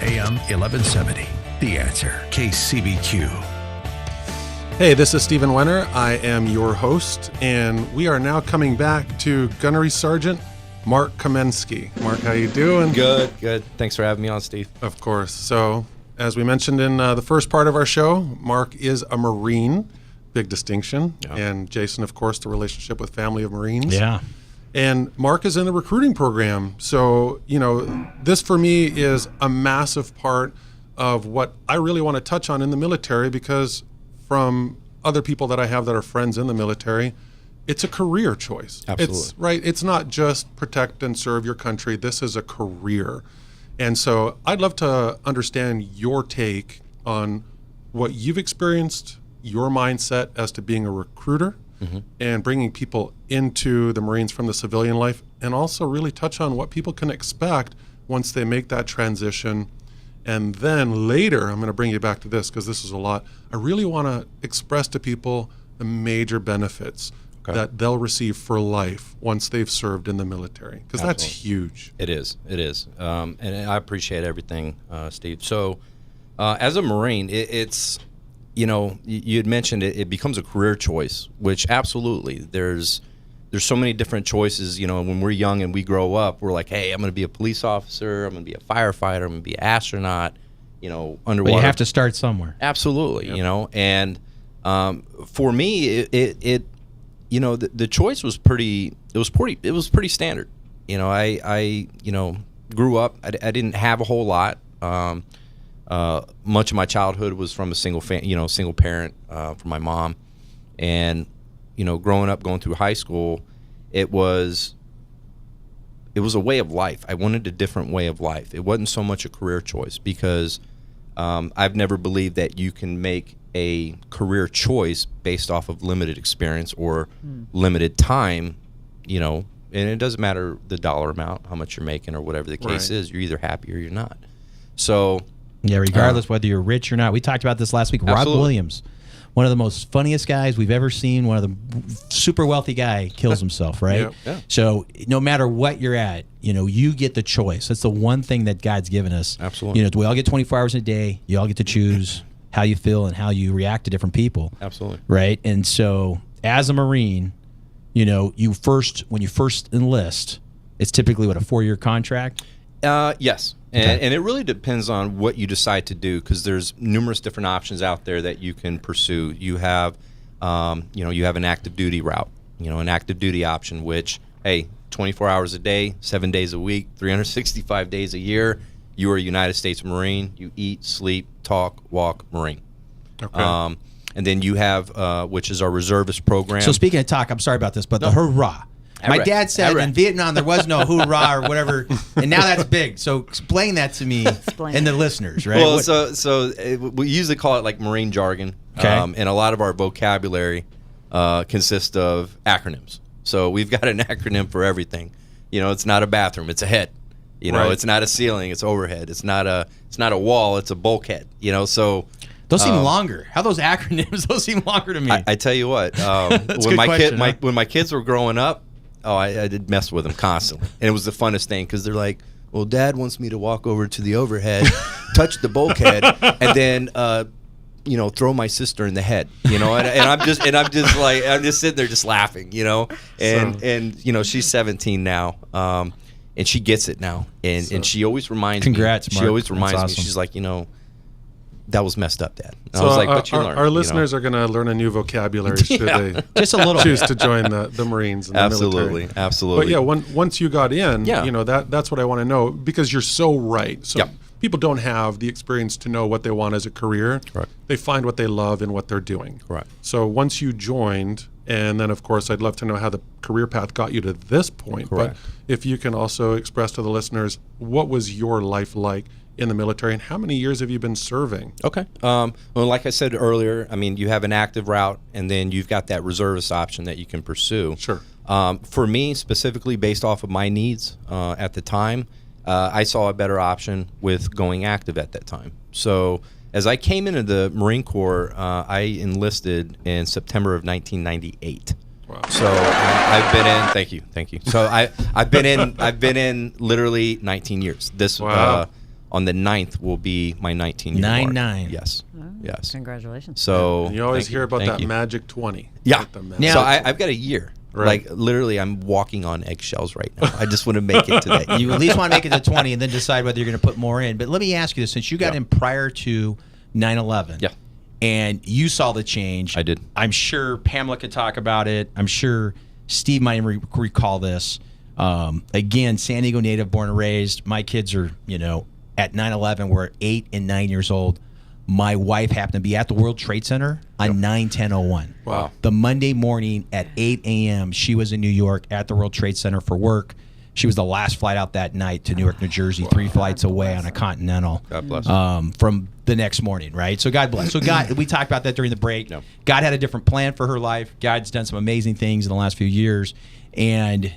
AM 1170. The Answer, KCBQ. Hey, this is Stephen Wener. I am your host, and we are now coming back to Gunnery Sergeant Mark Kamenszky. Mark, how you doing? Good. Thanks for having me on, Steve. Of course. So, as we mentioned in the first part of our show, Mark is a Marine, big distinction. Yeah. And Jason, of course, the relationship with family of Marines. Yeah. And Mark is in the recruiting program. So, this for me is a massive part of what I really want to touch on in the military, because from other people that I have that are friends in the military, it's a career choice. Absolutely. It's not just protect and serve your country. This is a career. And so I'd love to understand your take on what you've experienced, your mindset as to being a recruiter, and bringing people into the Marines from the civilian life, and also really touch on what people can expect once they make that transition. And then later, I'm going to bring you back to this because this is a lot. I really want to express to people the major benefits that they'll receive for life once they've served in the military, because that's huge. It is. And I appreciate everything, Steve. So as a Marine, it's, you had mentioned it becomes a career choice, which absolutely there's so many different choices. When we're young and we grow up, we're like, hey, I'm going to be a police officer, I'm going to be a firefighter, I'm going to be an astronaut, underwater. But you have to start somewhere. Absolutely, and for me, the choice was pretty standard. I grew up, I didn't have a whole lot. Much of my childhood was from a single parent from my mom, and growing up, going through high school, it was a way of life. I wanted a different way of life. It wasn't so much a career choice, because I've never believed that you can make a career choice based off of limited experience or limited time, and it doesn't matter the dollar amount, how much you're making or whatever the case is. You're either happy or you're not. So yeah, regardless whether you're rich or not. We talked about this last week. Absolutely. Rob Williams, one of the most funniest guys we've ever seen, one of the super wealthy guy, kills himself, right? Yeah. So no matter what you're at, you get the choice. That's the one thing that God's given us. Absolutely. We all get 24 hours in a day. You all get to choose how you feel and how you react to different people. Absolutely. Right? And so as a Marine, when you first enlist, it's typically a 4-year contract? Yes. And it really depends on what you decide to do, because there's numerous different options out there that you can pursue. You have, you have an active duty route, an active duty option, which, hey, 24 hours a day, 7 days a week, 365 days a year, you are a United States Marine. You eat, sleep, talk, walk, Marine. Okay. And then you have, which is our reservist program. So speaking of talk, I'm sorry about this, but the hurrah. My dad said in Vietnam there was no hoorah or whatever, and now that's big. So explain that to me and the listeners, right? Well, so we usually call it like Marine jargon, and a lot of our vocabulary consists of acronyms. So we've got an acronym for everything. It's not a bathroom, it's a head. It's not a ceiling, it's overhead. It's not a wall, it's a bulkhead. So those seem longer. How those acronyms? Those seem longer to me. I tell you what, when my kids were growing up. Oh, I did mess with them constantly. And it was the funnest thing, because they're like, well, Dad wants me to walk over to the overhead, touch the bulkhead, and then, throw my sister in the head, and I'm just sitting there just laughing, and she's 17 now, and she gets it now. And she always reminds me. Congrats, Mark. She always reminds awesome. me, she's like, that was messed up, Dad. And So I was like, but you learn. Our listeners are going to learn a new vocabulary should they just a little choose to join the Marines and the military. Absolutely. But yeah, once you got in, that's what I want to know, because you're so right. So people don't have the experience to know what they want as a career. Correct. They find what they love in what they're doing. Correct. So once you joined, and then of course I'd love to know how the career path got you to this point. Correct. But if you can also express to the listeners, what was your life like in the military, and how many years have you been serving? Okay. Well, like I said earlier, you have an active route, and then you've got that reservist option that you can pursue. Sure. For me, specifically based off of my needs at the time, I saw a better option with going active at that time. So as I came into the Marine Corps, I enlisted in September of 1998. Wow. So I've been in. Thank you. So I've been in literally 19 years. Wow. on the 9th will be my 19-year mark. 9-9. Yes. Oh, Yes. Congratulations. So And you always hear about that magic 20. Yeah. Like the magic So I've got a year. Right. Like literally, I'm walking on eggshells right now. I just want to make it today. You at least want to make it to 20 and then decide whether you're going to put more in. But let me ask you this: since you got in prior to 9/11, Yeah. and you saw the change, I did. I'm sure Pamela could talk about it. I'm sure Steve might recall this. Again, San Diego native, born and raised. My kids are, at 9/11, were 8 and 9 years old. My wife happened to be at the World Trade Center on 9/10/01. Wow. The Monday morning at 8 a.m., she was in New York at the World Trade Center for work. She was the last flight out that night to Newark, New Jersey, 3 flights away on a Continental. God bless her. From the next morning, right? So God bless. So God, we talked about that during the break. No. God had a different plan for her life. God's done some amazing things in the last few years. And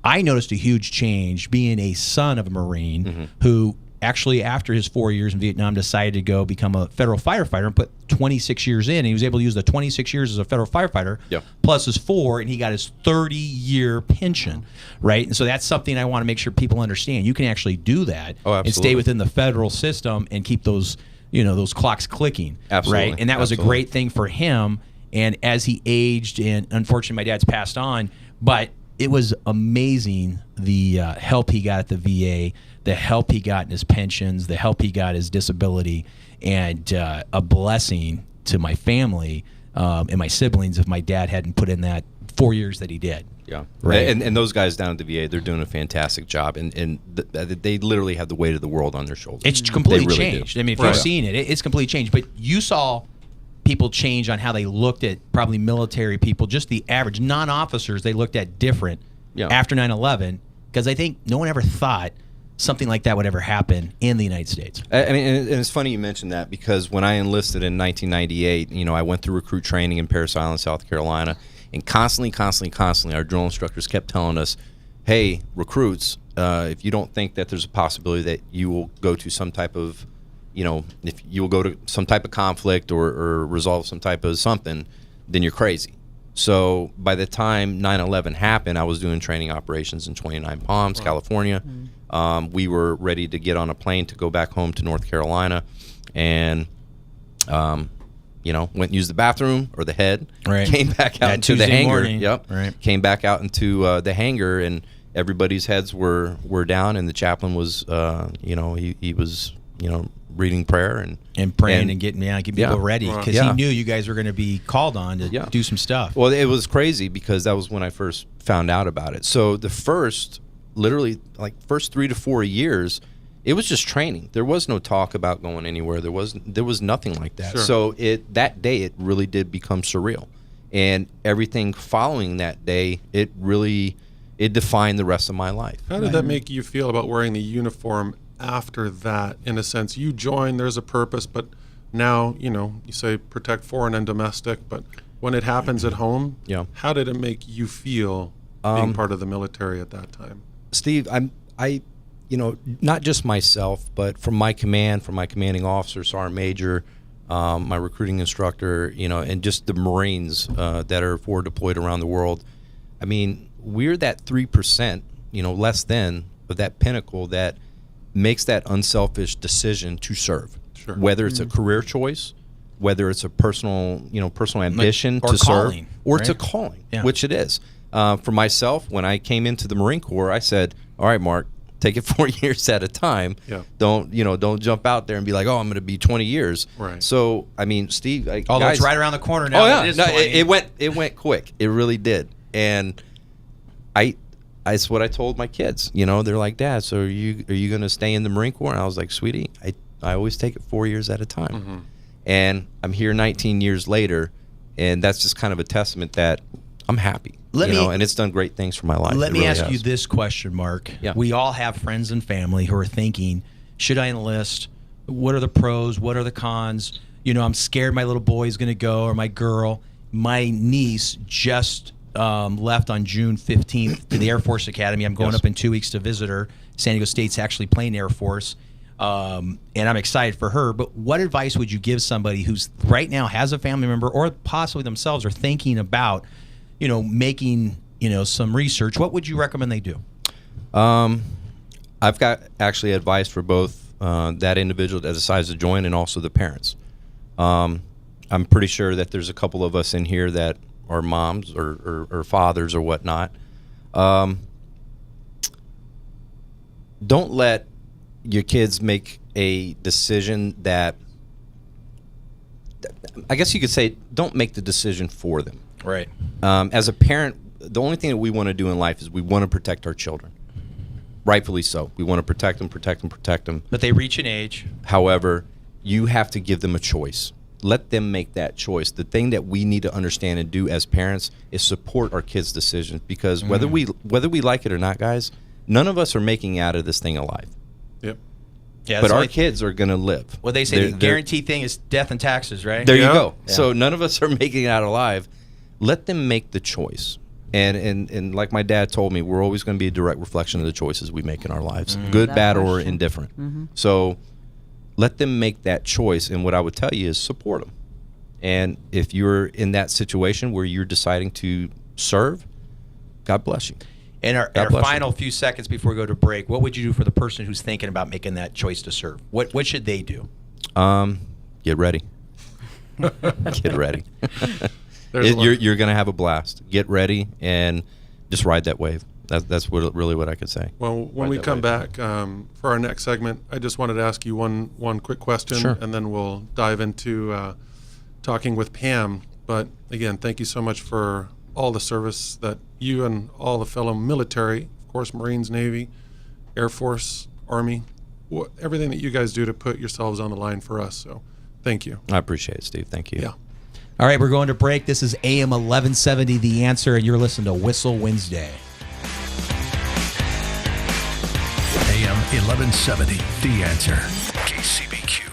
I noticed a huge change being a son of a Marine who actually, after his 4 years in Vietnam, decided to go become a federal firefighter and put 26 years in. And he was able to use the 26 years as a federal firefighter plus his 4, and he got his 30-year pension, right? And so that's something I want to make sure people understand. You can actually do that and stay within the federal system and keep those, those clocks clicking, Absolutely. right? And that was a great thing for him. And as he aged, and unfortunately my dad's passed on, but it was amazing the help he got at the VA, the help he got in his pensions, the help he got his disability, and a blessing to my family and my siblings if my dad hadn't put in that 4 years that he did. Yeah, right. And those guys down at the VA, they're doing a fantastic job, and they literally have the weight of the world on their shoulders. It's completely really changed. do. I mean, if you've seen it, it's completely changed. But you saw people change on how they looked at probably military people, just the average non-officers. They looked at different after 9/11 because I think no one ever thought something like that would ever happen in the United States. I mean, and it's funny you mentioned that because when I enlisted in 1998, I went through recruit training in Parris Island, South Carolina, and constantly, our drill instructors kept telling us, hey, recruits, if you don't think that there's a possibility that you will go to some type of, if you will go to some type of conflict or resolve some type of something, then you're crazy. So by the time 9/11 happened, I was doing training operations in 29 Palms, California. We were ready to get on a plane to go back home to North Carolina, and went and used the bathroom or the head. Right. Came back out into Tuesday the hangar. morning. Yep. Right. Came back out into the hangar, and everybody's heads were down, and the chaplain was, he was, reading prayer and praying and getting people ready because he knew you guys were going to be called on to do some stuff. Well, it was crazy because that was when I first found out about it. So the first 3 to 4 years, it was just training. There was no talk about going anywhere. There was nothing like that. Sure. So that day it really did become surreal, and everything following that day it defined the rest of my life. How did that make you feel about wearing the uniform after that? In a sense, you join, there's a purpose, but now, you say protect foreign and domestic, but when it happens at home, how did it make you feel being part of the military at that time? Steve, I not just myself, but from my commanding officer, sergeant major, my recruiting instructor, and just the Marines that are forward deployed around the world. I mean, we're that 3%, less than, of that pinnacle that makes that unselfish decision to serve. Sure. Whether it's a career choice, whether it's a personal ambition or to calling, serve, or it's a right? calling, Yeah. which it is. For myself, when I came into the Marine Corps, I said, all right, Mark, take it 4 years at a time. Yeah. Don't jump out there and be like, oh, I'm going to be 20 years. Right. So, I mean, Steve, Although guys, it's right around the corner now. Oh yeah, It is no, 20. it went quick. It really did. And it's what I told my kids. They're like, Dad, so are you going to stay in the Marine Corps? And I was like, sweetie, I always take it 4 years at a time. Mm-hmm. And I'm here 19 years later, and that's just kind of a testament that I'm happy. And it's done great things for my life. Let It me really ask has. you this question, Mark. Yeah. We all have friends and family who are thinking, should I enlist? What are the pros? What are the cons? I'm scared my little boy is going to go, or my girl. My niece just left on June 15th to the Air Force Academy. I'm going up in 2 weeks to visit her. San Diego State's actually playing Air Force. And I'm excited for her. But what advice would you give somebody who's right now has a family member or possibly themselves are thinking about, making, some research? What would you recommend they do? I've got actually advice for both that individual that decides to join, and also the parents. I'm pretty sure that there's a couple of us in here that are moms or fathers or whatnot. Don't let your kids make a decision that, I guess you could say, don't make the decision for them. Right. As a parent, the only thing that we want to do in life is we want to protect our children. Rightfully so. We want to protect them. But they reach an age. However, you have to give them a choice. Let them make that choice. The thing that we need to understand and do as parents is support our kids' decisions, because whether we like it or not, guys, none of us are making out of this thing alive. Yep. Yeah, but our kids are going to live. Well, they say the guarantee thing is death and taxes, right? There you go. Yeah. So none of us are making it out alive. Let them make the choice. And like my dad told me, we're always going to be a direct reflection of the choices we make in our lives, good, bad, or indifferent. So let them make that choice. And what I would tell you is support them. And if you're in that situation where you're deciding to serve, God bless you. In our final few seconds before we go to break, what would you do for the person who's thinking about making that choice to serve? What should they do? Get ready. Get ready. You're going to have a blast. Get ready and just ride that wave. That's really what I could say. Well, when we come back for our next segment, I just wanted to ask you one quick question, Sure. And then we'll dive into talking with Pam. But again, thank you so much for all the service that you and all the fellow military, of course, Marines, Navy, Air Force, Army, everything that you guys do to put yourselves on the line for us. So thank you. I appreciate it, Steve. Thank you. Yeah. All right, we're going to break. This is AM 1170, The Answer, and you're listening to Whissel Wednesday. AM 1170, The Answer. KCBQ.